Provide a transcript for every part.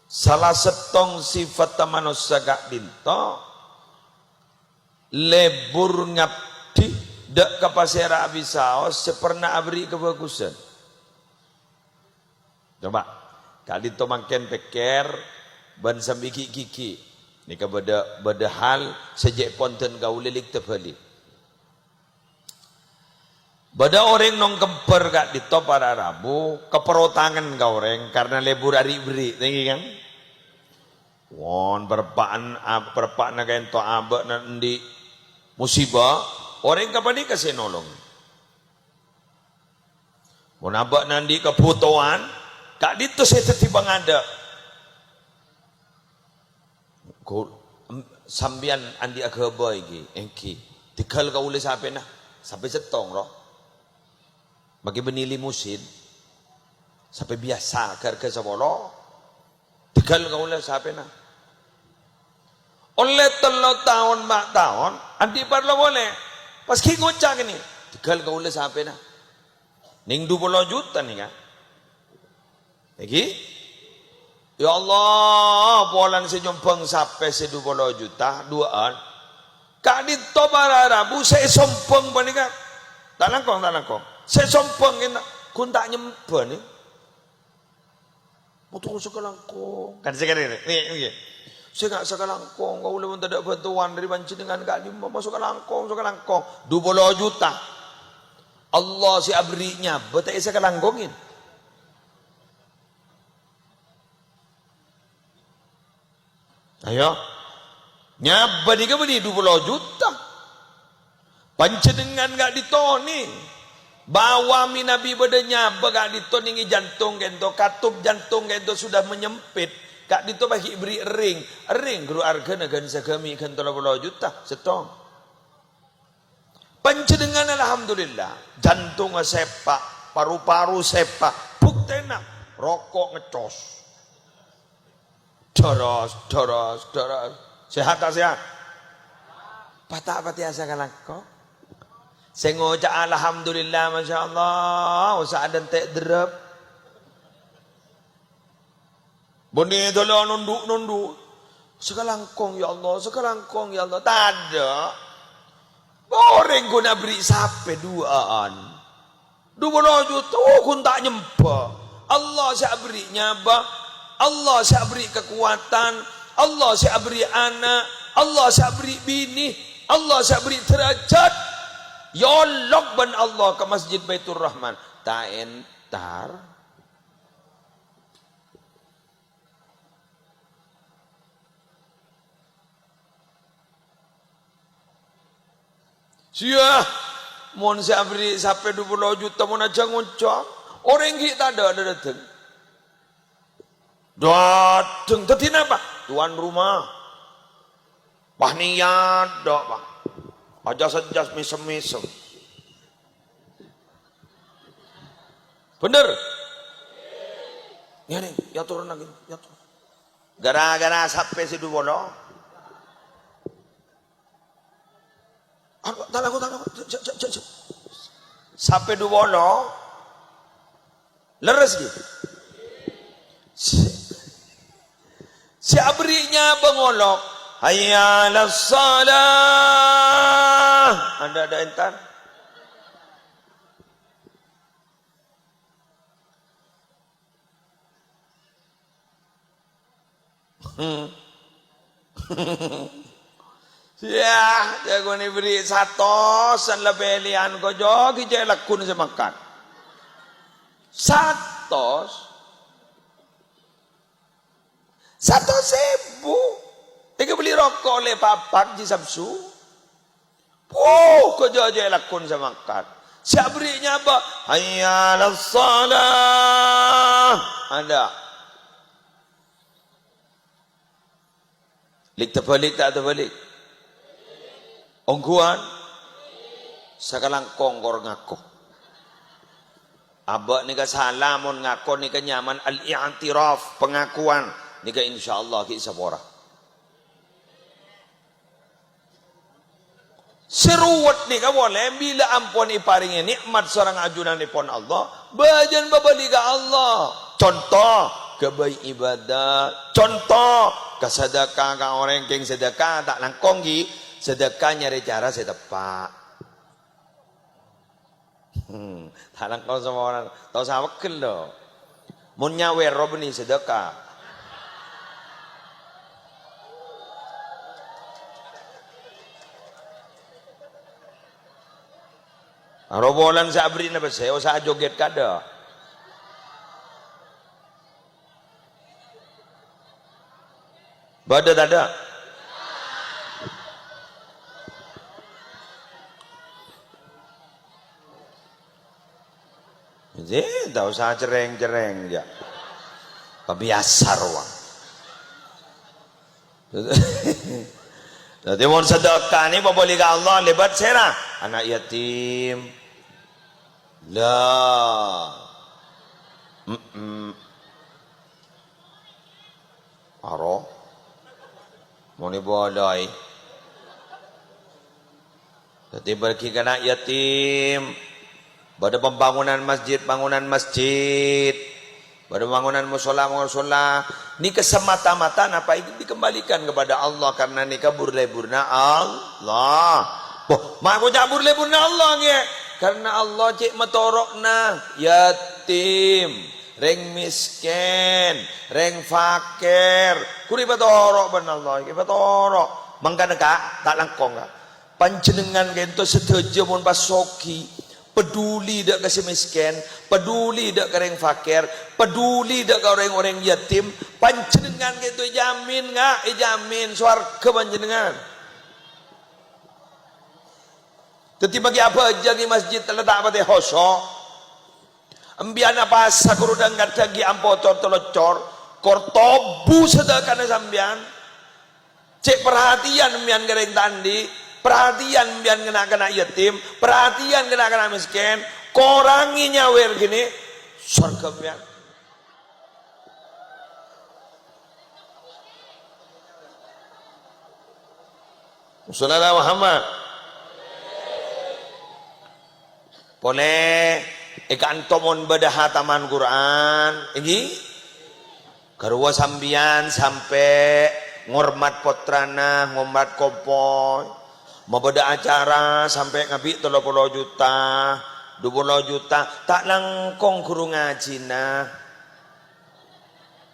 salah setong sifat manusia gak dinto lebur ngabdi dak kapasera abisaos sepernah abri kebagusan. Coba kali to mangken peker ban sambi kiki nika beda hal sejak ponten gaulilik tebalik. Bada orang nong kemper gak dito para Rabu keperotangan kau orang karena lebur hari beri, tinggi kan? Won berpaan naga ento abak nanti musibah orang kapan ni kasih nolong. Won abak nanti kebutuhan gak dito saya tetibang ada. Sambian andi agaba iki, engki tikal kau oleh sampai nah sampai setong roh. Bagi benili musin sampai biasa ke sabolo tinggal kau lah sampai na oleh 3 tahun 4 tahun anti parlo boleh pas ngocak ni tinggal kau lah sampai na ning 20 juta nih kan lagi ya Allah polan sejumpang sampai 20 juta duaan kak dito para Rabu saya sompong panika tanangkong saya sompong kena kun tak nyempa ni motor sekalangkong kan sekarang ni saya tak sekalangkong kau boleh minta ada bantuan dari banci dengan kak di masuk sekalangkong 20 juta Allah si abrinya betul sekalangkongin ayo nyaba di kebeli 20 juta panci dengan kak ditoni bawa mi nabi bedanya begak dito ningi jantung gento katup jantung gento sudah menyempit kak dito bagi beri ring guru argana gan sagami kan 30 juta setong panjenengan alhamdulillah jantung sepak paru-paru sepak buktenak rokok ngecos doros sehat tak sehat patah asa kalangko saya ngocak alhamdulillah masya Allah usah ada tek derep boni tolo nunduk sekalangkong ya Allah tak ada goreng guna beri sampai 2 juta kun tak nyempa Allah saya beri nyaba Allah saya beri kekuatan Allah saya beri anak Allah saya beri bini Allah saya beri derajat yolok ban Allah ke Masjid Baitur Rahman tak entar sia mon saya beri sampai 20 juta mon aja ngoncong orang kita ada dateng tadi apa tuan rumah wah niat dok bang aja sejas mesem bener ya nih ya turun lagi ya turun gara-gara sampai si dubolo aku sampai dubolo leres gitu si abrinya bengolok hayya alas salah ada entar ya jago ni beri satosan lebelian ko jogi je lakun semakan satos 1.000 tiga beli rokok oleh papak di sabsu ko jojo lakun semakan siap berinya apa hayya alas salah ada lik terbalik tak terbalik ongguan sakalangkong kor ngako abak nika salamun ngako nika nyaman al-i'tiraf pengakuan nika insyaallah ki sabora seruat nika boleh bila ampun iparingi nikmat seorang ajunan ipon Allah bajan babaliga Allah contoh kebaik ibadah. Contoh kesedekah ka orang yang sedekah tak langkong gi sedekah nyari cara saya tepak. Tak langkong sama orang tahu sama kel lo. Mun nyawer rob ni sedekah. Robolan sa abri na ba sayo sa joget kada. Bada tada. Jadi tahu sa cereng-cereng ya. Kebiasa ruang. Jadi mau sedekah ni boleh ke Allah lebat serah anak yatim. Lah. Aro. Mau ni bodai. Jadi pergi ke anak yatim. Pada pembangunan masjid, pada bangunan musola. Ni kesemata-mata apa ini dikembalikan kepada Allah karena ni kabur leburna Allah. Boh, mak ko cabur leburna Allah nge. Karena Allah cik matorokna yatim, reng miskin, reng fakir. Kuri batorok ben Allah, ki batorok. Mangkana ka tak langkong ka. Panjenengan gento setuju mun pasoki. Peduli dak kasih miskin, peduli dak kareng fakir, peduli dak orang-orang yatim, panjenengan gitu jamin enggak? Jamin swarga panjenengan. Tetapi bagi apa aja di masjid terletak pada hosok, ambian apa sakurudang gagi ampotor telocor, kortobu sedekahna sambian, cek perhatian ambian gareng tandi. Perhatian biar kena yatim, perhatian kena miskin, korangi nyawer gini, surga biar. Sallallahu Muhammad. Boleh ikan tomon bedah taman Quran, ini karua sambian sampai ngormat potrana, ngormat kompoy. Mau beda acara sampai ngabik 30 juta, 20 juta, tak langkong guru ngaji nah.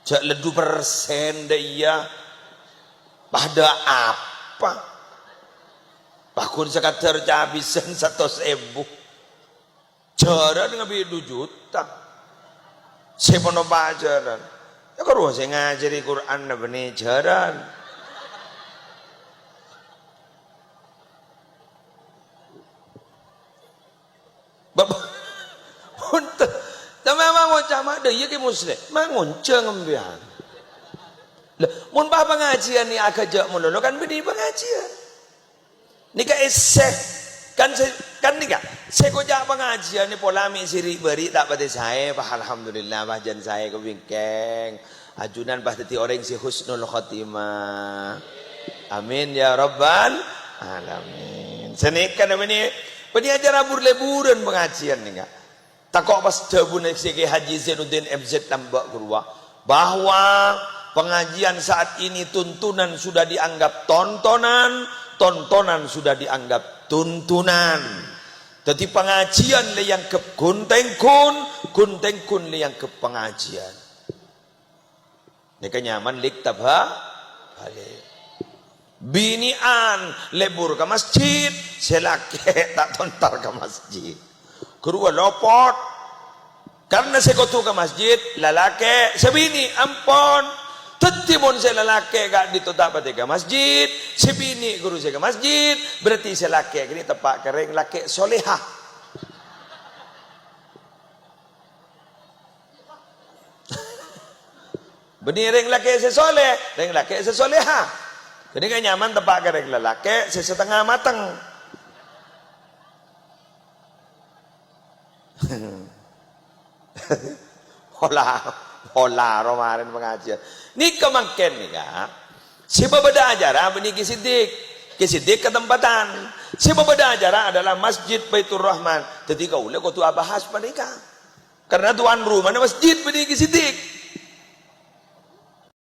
Jak ledu persen dia. Pada apa? Bahkan sekadar habisan 100.000. Jaran ngabik 2 juta. Saya mau pacaran. Ya kalau saya ngajari Quran na benih jaran. Bapak, untuk, tapi mangun cama ada ya ke muslim, mangun jangan biar. Mun bah pengajian ni agak jak mulu, kan beri pengajian. Nika esek, kan nika. Saya kojak pengajian ni pola mi siri beri tak pada saya, bah alhamdulillah bahagian saya ke bingkeng. Ajunan bah teti orang si husnul khotimah. Amin ya rabbal alamin. Senikan apa ni? Pengajar abur-leburan pengajian nih enggak. Takok pas jabun SK Haji Zainuddin MZ tambak kurwa bahwa pengajian saat ini tuntunan sudah dianggap tontonan, tontonan sudah dianggap tuntunan. Jadi pengajian le yang ke kunteng kun le yang ke pengajian. Ini kenyaman lik tabha balik. Binian lebur ke masjid, selake tak tontar ke masjid. Kedua lopot, karena sekotu ke masjid, lalake sebini ampon. Tetimun saya lalake gak ditutup ke masjid, sebini guru saya ke masjid, berarti selake ini tepak kering lake solehah. Benih ring lake sesoleh, ring lake sesolehah. Jadi kan nyaman tepak kerek lelaki sesetengah mateng. Hola romarin pengajian. Ni kemakin nih kak. Siapa beda ajaran benih kisidik ketempatan. Siapa beda ajaran adalah Masjid Baitur Rahman. Jadi kau boleh kau tu bahas mereka. Karena tuan rumah masjid benih kisidik.